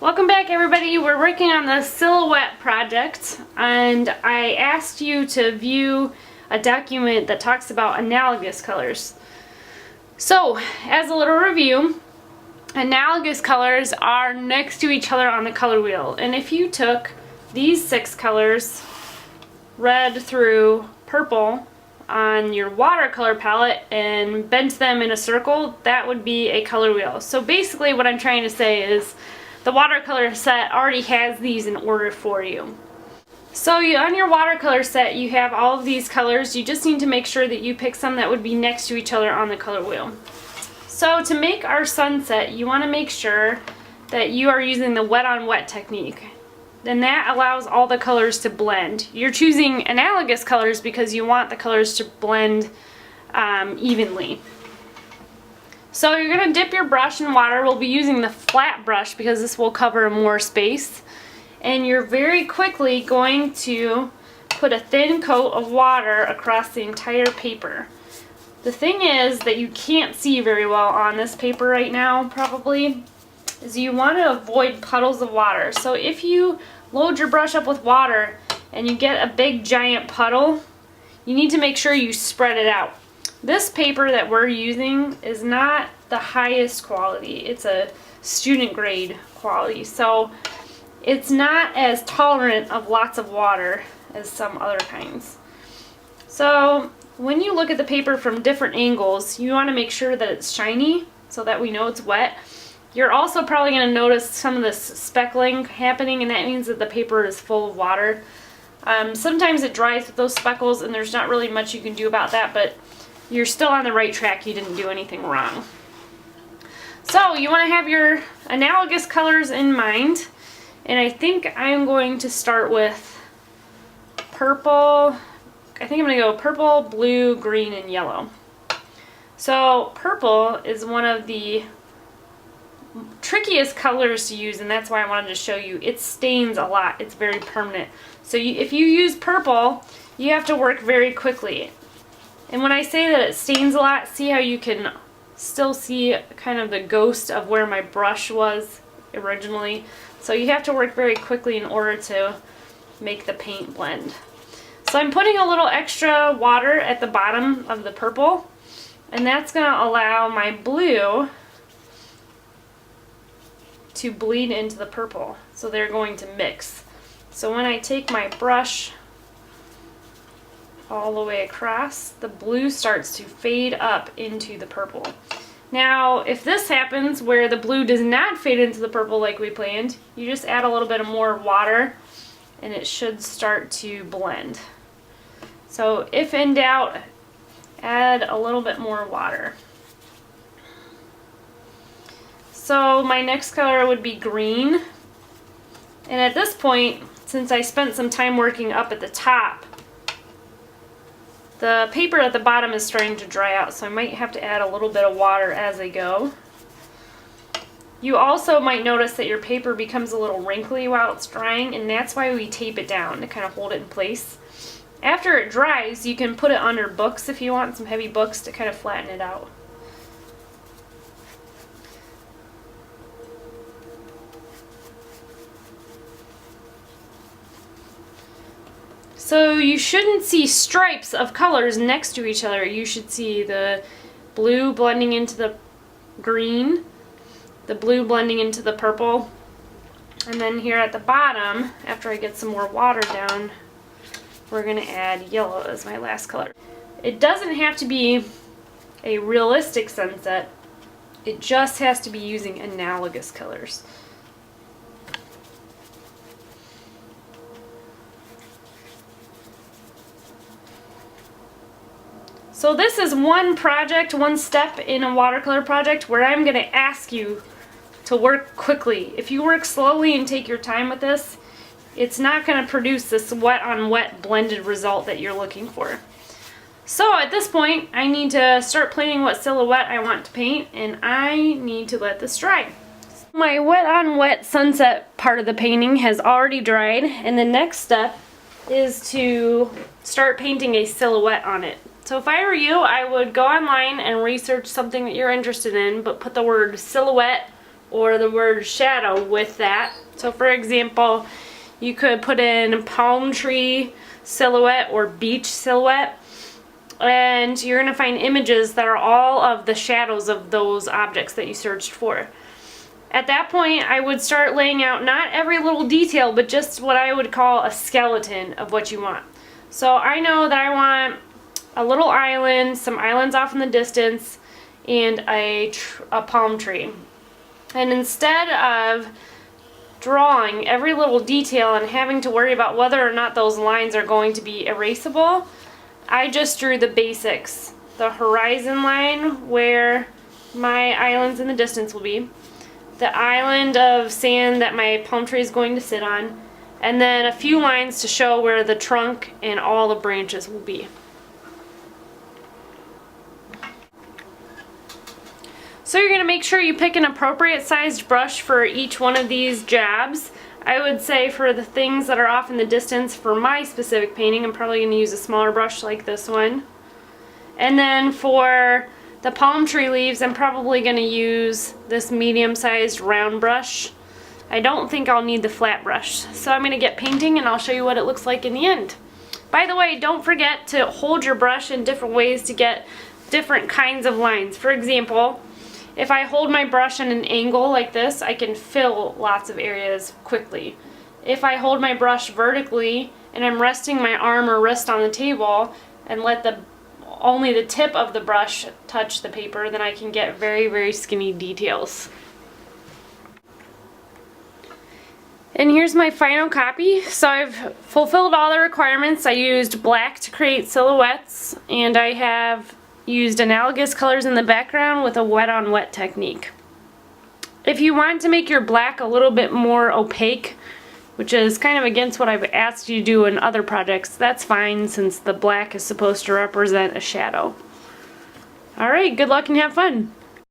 Welcome back, everybody. We're working on the silhouette project, and I asked you to view a document that talks about analogous colors. So, as a little review, analogous colors are next to each other on the color wheel. And if you took these 6 colors, red through purple, on your watercolor palette and bent them in a circle, that would be a color wheel. So basically what I'm trying to say is the watercolor set already has these in order for you. So on your watercolor set you have all of these colors. You just need to make sure that you pick some that would be next to each other on the color wheel. So to make our sunset, you want to make sure that you are using the wet on wet technique. Then that allows all the colors to blend. You're choosing analogous colors because you want the colors to blend evenly. So you're going to dip your brush in water. We'll be using the flat brush because this will cover more space. And you're very quickly going to put a thin coat of water across the entire paper. The thing is that you can't see very well on this paper right now, probably, is you want to avoid puddles of water. So if you load your brush up with water and you get a big giant puddle, you need to make sure you spread it out. This paper that we're using is not the highest quality. It's a student grade quality, so it's not as tolerant of lots of water as some other kinds. So when you look at the paper from different angles, you want to make sure that it's shiny so that we know it's wet. You're also probably going to notice some of this speckling happening, and that means that the paper is full of water. Sometimes it dries with those speckles and there's not really much you can do about that, but you're still on the right track. You didn't do anything wrong. So you want to have your analogous colors in mind, and I think I'm going to start with purple. I think I'm going to go purple, blue, green, and yellow. So purple is one of the trickiest colors to use, and that's why I wanted to show you. It stains a lot. It's very permanent. So if you use purple, you have to work very quickly. And when I say that it stains a lot, see how you can still see kind of the ghost of where my brush was originally. So you have to work very quickly in order to make the paint blend. So I'm putting a little extra water at the bottom of the purple, and that's going to allow my blue to bleed into the purple. So they're going to mix. So when I take my brush all the way across, the blue starts to fade up into the purple. Now, if this happens where the blue does not fade into the purple like we planned, you just add a little bit of more water and it should start to blend. So if in doubt, add a little bit more water. So my next color would be green. And at this point, since I spent some time working up at the top, the paper at the bottom is starting to dry out, so I might have to add a little bit of water as I go. You also might notice that your paper becomes a little wrinkly while it's drying, and that's why we tape it down to kind of hold it in place. After it dries, you can put it under books if you want, some heavy books to kind of flatten it out. So you shouldn't see stripes of colors next to each other. You should see the blue blending into the green, the blue blending into the purple, and then here at the bottom, after I get some more water down, we're going to add yellow as my last color. It doesn't have to be a realistic sunset. It just has to be using analogous colors. So this is one project, one step in a watercolor project where I'm going to ask you to work quickly. If you work slowly and take your time with this, it's not going to produce this wet on wet blended result that you're looking for. So at this point, I need to start planning what silhouette I want to paint, and I need to let this dry. My wet on wet sunset part of the painting has already dried, and the next step is to start painting a silhouette on it. So if I were you, I would go online and research something that you're interested in, but put the word silhouette or the word shadow with that. So for example, you could put in palm tree silhouette or beach silhouette, and you're going to find images that are all of the shadows of those objects that you searched for. At that point, I would start laying out not every little detail, but just what I would call a skeleton of what you want. So I know that I want a little island, some islands off in the distance, and a palm tree. And instead of drawing every little detail and having to worry about whether or not those lines are going to be erasable, I just drew the basics. The horizon line where my islands in the distance will be, the island of sand that my palm tree is going to sit on, and then a few lines to show where the trunk and all the branches will be. So you're going to make sure you pick an appropriate sized brush for each one of these jobs. I would say for the things that are off in the distance for my specific painting, I'm probably going to use a smaller brush like this one. And then for the palm tree leaves, I'm probably going to use this medium-sized round brush. I don't think I'll need the flat brush. So I'm going to get painting and I'll show you what it looks like in the end. By the way, don't forget to hold your brush in different ways to get different kinds of lines. For example, if I hold my brush at an angle like this, I can fill lots of areas quickly. If I hold my brush vertically and I'm resting my arm or wrist on the table and let only the tip of the brush touch the paper, then I can get very, very skinny details. And here's my final copy. So I've fulfilled all the requirements. I used black to create silhouettes, and I have used analogous colors in the background with a wet on wet technique. If you want to make your black a little bit more opaque, which is kind of against what I've asked you to do in other projects, that's fine since the black is supposed to represent a shadow. Alright, good luck and have fun!